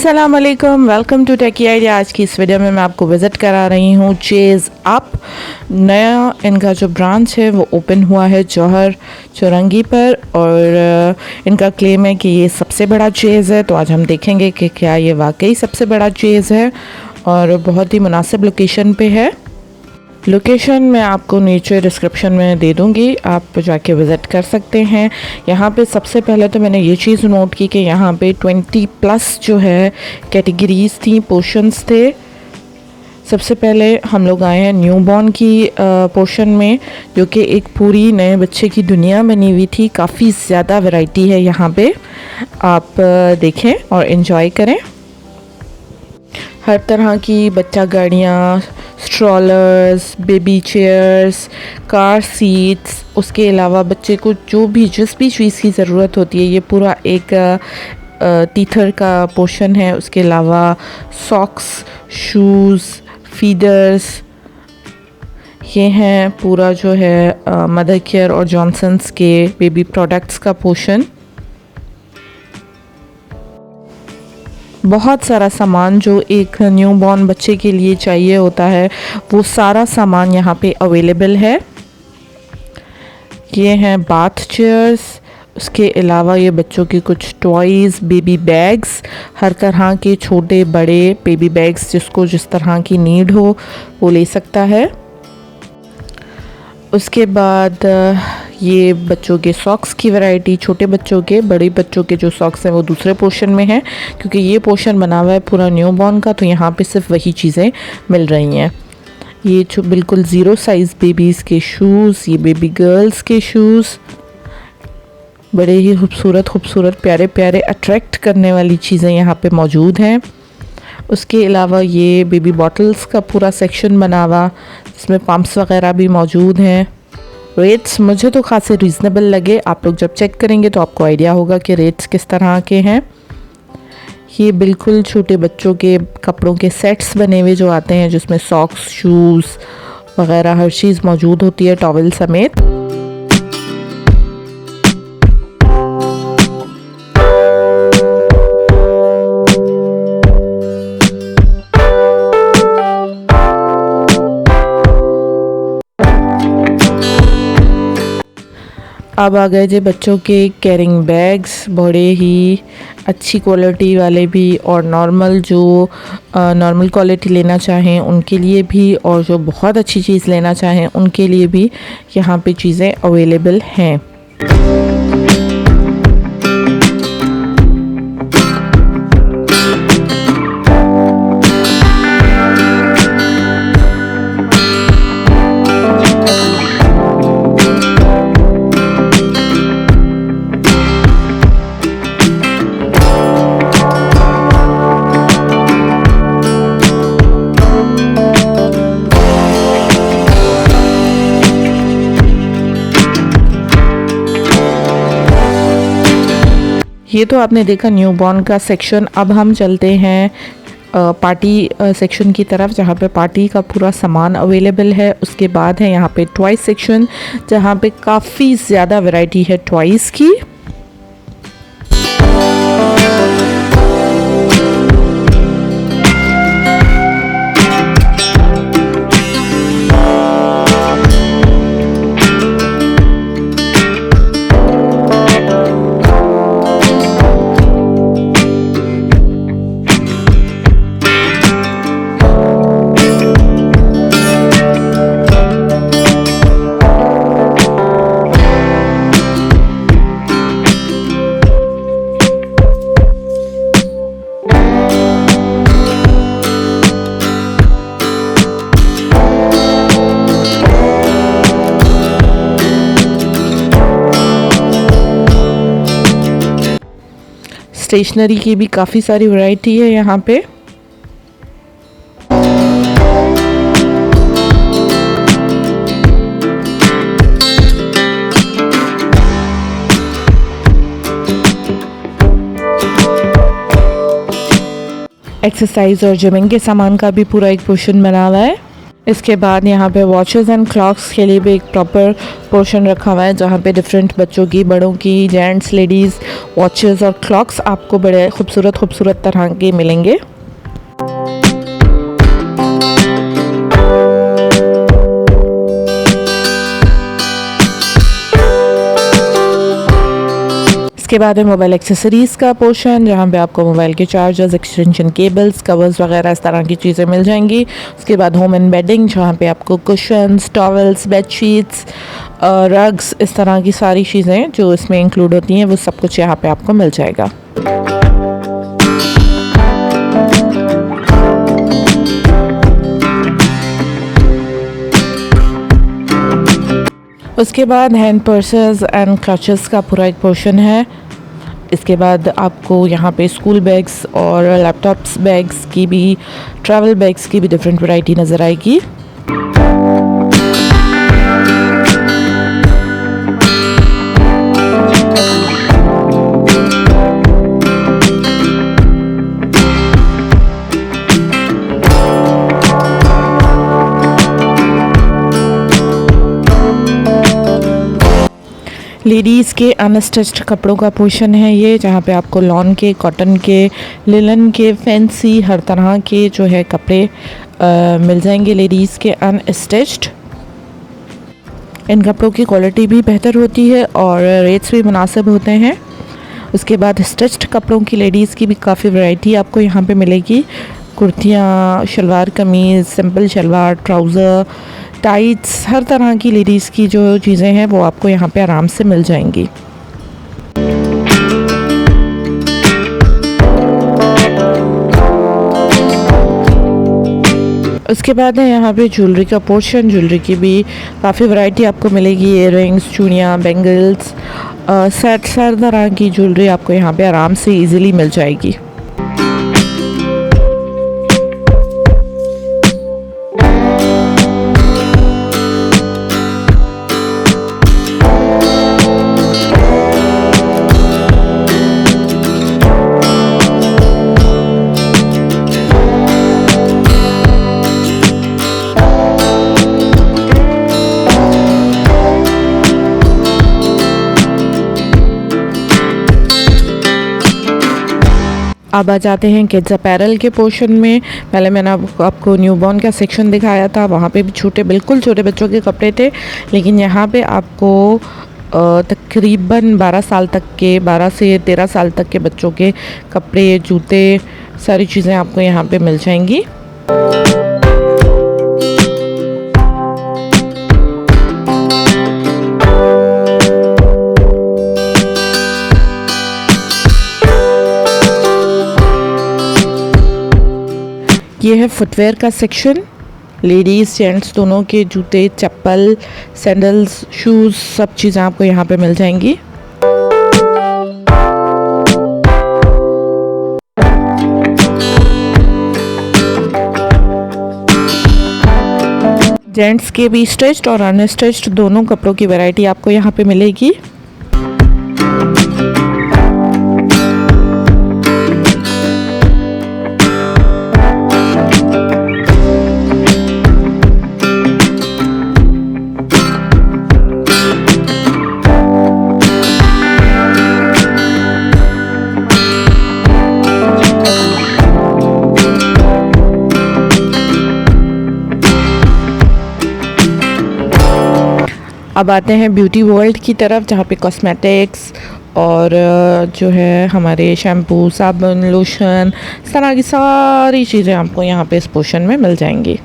अस्सलाम वालेकुम, welcome to techy idea. आज की इस वीडियो में मैं आपको विज़िट करा रही हूँ चेज़ अप। नया इनका जो ब्रांच है वो ओपन हुआ है जौहर चौरंगी पर और इनका क्लेम है कि ये सबसे बड़ा चेज़ है। तो आज हम देखेंगे कि क्या ये वाकई सबसे बड़ा चेज़ है और बहुत ही मुनासिब लोकेशन पे है। लोकेशन मैं आपको नीचे डिस्क्रिप्शन में दे दूँगी, आप जाके विज़िट कर सकते हैं। यहाँ पे सबसे पहले तो मैंने ये चीज़ नोट की कि यहाँ पे 20+ जो है कैटेगरीज़ थी, पोर्शंस थे। सबसे पहले हम लोग आए हैं न्यूबॉर्न की पोर्शन में, जो कि एक पूरी नए बच्चे की दुनिया बनी हुई थी। काफ़ी ज़्यादा वैरायटी है यहाँ पे, आप देखें और इन्जॉय करें। हर तरह की बच्चा गाड़ियाँ, स्ट्रॉलर्स, बेबी चेयर्स, कार सीट्स, उसके अलावा बच्चे को जिस भी चीज़ की ज़रूरत होती है, ये पूरा एक टीथर का पोर्शन है। उसके अलावा सॉक्स, शूज़, फीडर्स, ये हैं पूरा जो है मदर केयर और जॉनसन्स के बेबी प्रोडक्ट्स का पोर्शन। बहुत सारा सामान जो एक न्यूबॉर्न बच्चे के लिए चाहिए होता है, वो सारा सामान यहाँ पे अवेलेबल है। ये हैं बाथ चेयर्स, उसके अलावा ये बच्चों के कुछ टॉयज़, बेबी बैग्स, हर तरह के छोटे बड़े बेबी बैग्स, जिसको जिस तरह की नीड हो वो ले सकता है। उसके बाद ये बच्चों के सॉक्स की वैरायटी, छोटे बच्चों के, बड़े बच्चों के जो सॉक्स हैं वो दूसरे पोर्शन में हैं, क्योंकि ये पोर्शन बना हुआ है पूरा न्यूबॉर्न का, तो यहाँ पे सिर्फ वही चीज़ें मिल रही हैं। ये जो बिल्कुल ज़ीरो साइज़ बेबीज़ के शूज़, ये बेबी गर्ल्स के शूज़, बड़े ही खूबसूरत प्यारे प्यारे अट्रैक्ट करने वाली चीज़ें यहाँ पे मौजूद हैं। उसके अलावा ये बेबी बॉटल्स का पूरा सेक्शन बना हुआ, जिसमें पम्प्स वगैरह भी मौजूद हैं। रेट्स मुझे तो खासे रीज़नेबल लगे, आप लोग जब चेक करेंगे तो आपको आइडिया होगा कि रेट्स किस तरह के हैं। ये बिल्कुल छोटे बच्चों के कपड़ों के सेट्स बने हुए जो आते हैं, जिसमें सॉक्स, शूज़ वगैरह हर चीज़ मौजूद होती है, टॉवल समेत। अब आ गए जो बच्चों के कैरिंग बैग्स, बड़े ही अच्छी क्वालिटी वाले भी, और नॉर्मल क्वालिटी लेना चाहें उनके लिए भी, और जो बहुत अच्छी चीज़ लेना चाहें उनके लिए भी यहाँ पे चीज़ें अवेलेबल हैं। ये तो आपने देखा न्यूबॉर्न का सेक्शन। अब हम चलते हैं पार्टी सेक्शन की तरफ, जहाँ पे पार्टी का पूरा सामान अवेलेबल है। उसके बाद है यहाँ पे टॉय सेक्शन, जहाँ पे काफ़ी ज़्यादा वैरायटी है टॉयज़ की। स्टेशनरी की भी काफ़ी सारी वैरायटी है यहाँ पे। एक्सरसाइज और जिमिंग के सामान का भी पूरा एक पोर्शन बना हुआ है। इसके बाद यहाँ पे वॉचेस एंड क्लॉक्स के लिए भी एक प्रॉपर पोर्शन रखा हुआ है, जहाँ पे डिफरेंट बच्चों की, बड़ों की, जेंट्स, लेडीज़ वॉचेस और क्लॉक्स आपको बड़े खूबसूरत खूबसूरत तरह के मिलेंगे। इसके बाद है मोबाइल एक्सेसरीज़ का पोर्शन, जहाँ पे आपको मोबाइल के चार्जर्स, एक्सटेंशन केबल्स, कवर्स वगैरह इस तरह की चीज़ें मिल जाएंगी। उसके बाद होम एंड बेडिंग, जहाँ पे आपको कुशन्स, टॉवल्स, बेडशीट्स, रग्स, इस तरह की सारी चीज़ें जो इसमें इंक्लूड होती हैं वो सब कुछ यहाँ पे आपको मिल जाएगा। उसके बाद हैंड पर्सेस एंड क्लचेस का पूरा एक पोर्शन है। इसके बाद आपको यहाँ पे स्कूल बैग्स और लैपटॉप्स बैग्स की भी, ट्रैवल बैग्स की भी डिफरेंट वैरायटी नज़र आएगी। लेडीज़ के अनस्टिच्ड कपड़ों का पोर्शन है ये, जहाँ पे आपको लॉन के, कॉटन के, लिलन के, फैंसी हर तरह के जो है कपड़े मिल जाएंगे लेडीज़ के अनस्टिच्ड। इन कपड़ों की क्वालिटी भी बेहतर होती है और रेट्स भी मुनासिब होते हैं। उसके बाद स्टिच्ड कपड़ों की लेडीज़ की भी काफ़ी वैरायटी आपको यहाँ पे मिलेगी। कुर्तियाँ, शलवार कमीज़, सिंपल शलवार, ट्राउज़र, टाइट्स, हर तरह की लेडीज़ की जो चीज़ें हैं वो आपको यहाँ पे आराम से मिल जाएंगी। उसके बाद है यहाँ पे ज्वेलरी का पोर्शन। ज्वेलरी की भी काफ़ी वैरायटी आपको मिलेगी। इयररिंग्स, चूड़ियाँ, बैंगल्स, सेट, हर तरह की ज्वेलरी आपको यहाँ पे आराम से इजीली मिल जाएगी। अब आ जाते हैं किड्स अपैरल के पोर्शन में। पहले मैंने आपको न्यूबॉर्न का सेक्शन दिखाया था, वहाँ पे भी छोटे, बिल्कुल छोटे बच्चों के कपड़े थे, लेकिन यहाँ पे आपको तकरीबन 12 साल तक के, 12 से 13 साल तक के बच्चों के कपड़े, जूते, सारी चीज़ें आपको यहाँ पे मिल जाएंगी। ये है फुटवेयर का सेक्शन। लेडीज़ जेंट्स दोनों के जूते, चप्पल, सैंडल्स, शूज़, सब चीज़ें आपको यहाँ पे मिल जाएंगी। जेंट्स के भी स्टिच्ड और अनस्टिच्ड दोनों कपड़ों की वैरायटी आपको यहाँ पे मिलेगी। अब आते हैं ब्यूटी वर्ल्ड की तरफ, जहाँ पे कॉस्मेटिक्स और जो है हमारे शैम्पू, साबुन, लोशन, इस तरह की सारी चीज़ें आपको यहाँ पे इस पोर्शन में मिल जाएंगी।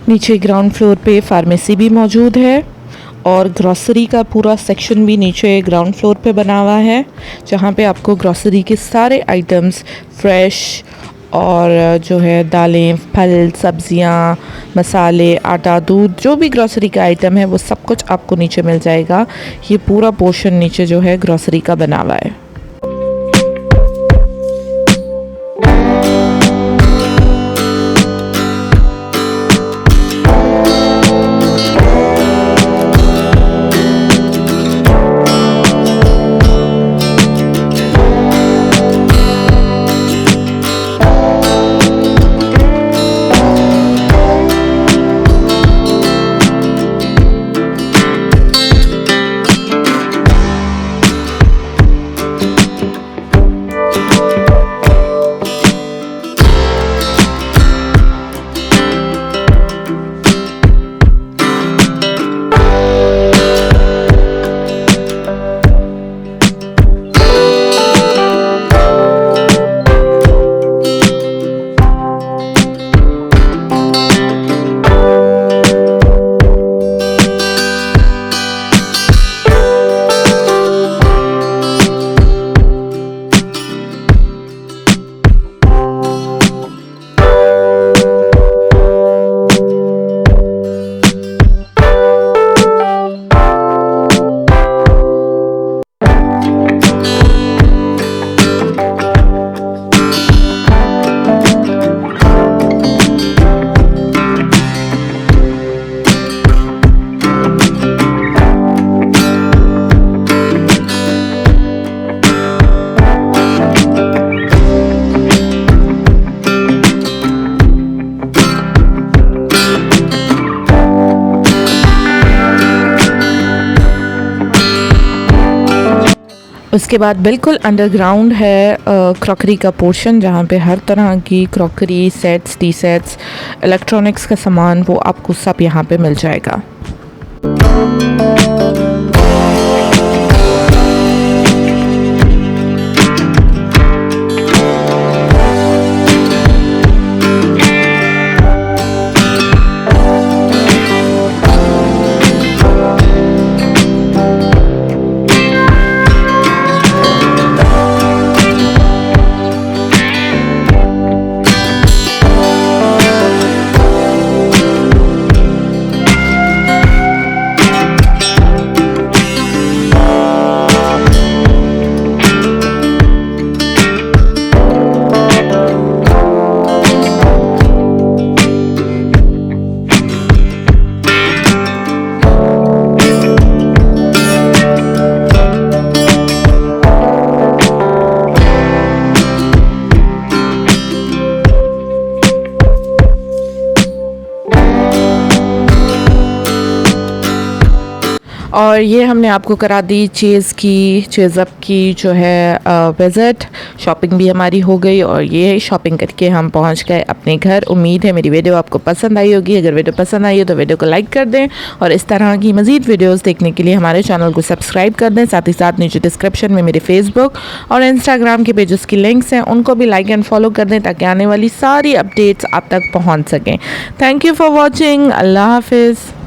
नीचे ग्राउंड फ्लोर पे फार्मेसी भी मौजूद है और ग्रॉसरी का पूरा सेक्शन भी नीचे ग्राउंड फ्लोर पे बना हुआ है, जहाँ पे आपको ग्रॉसरी के सारे आइटम्स फ्रेश और जो है दालें, फल, सब्जियां, मसाले, आटा, दूध, जो भी ग्रॉसरी का आइटम है वो सब कुछ आपको नीचे मिल जाएगा। ये पूरा पोर्शन नीचे जो है ग्रॉसरी का बना हुआ है। उसके बाद बिल्कुल अंडरग्राउंड है क्रॉकरी का पोर्शन, जहाँ पे हर तरह की crockery sets, T sets, electronics का सामान वो आपको सब यहाँ पे मिल जाएगा। और ये हमने आपको करा दी चेज़ अप की जो है विज़िट। शॉपिंग भी हमारी हो गई और ये शॉपिंग करके हम पहुंच गए अपने घर। उम्मीद है मेरी वीडियो आपको पसंद आई होगी। अगर वीडियो पसंद आई हो तो वीडियो को लाइक कर दें और इस तरह की मज़ीद वीडियोस देखने के लिए हमारे चैनल को सब्सक्राइब कर दें। साथ ही साथ नीचे डिस्क्रिप्शन में मेरे फेसबुक और इंस्टाग्राम के पेजेस की लिंक्स हैं, उनको भी लाइक एंड फॉलो कर दें ताकि आने वाली सारी अपडेट्स आप तक पहुँच सकें। Thank you for watching. Allah हाफिज़।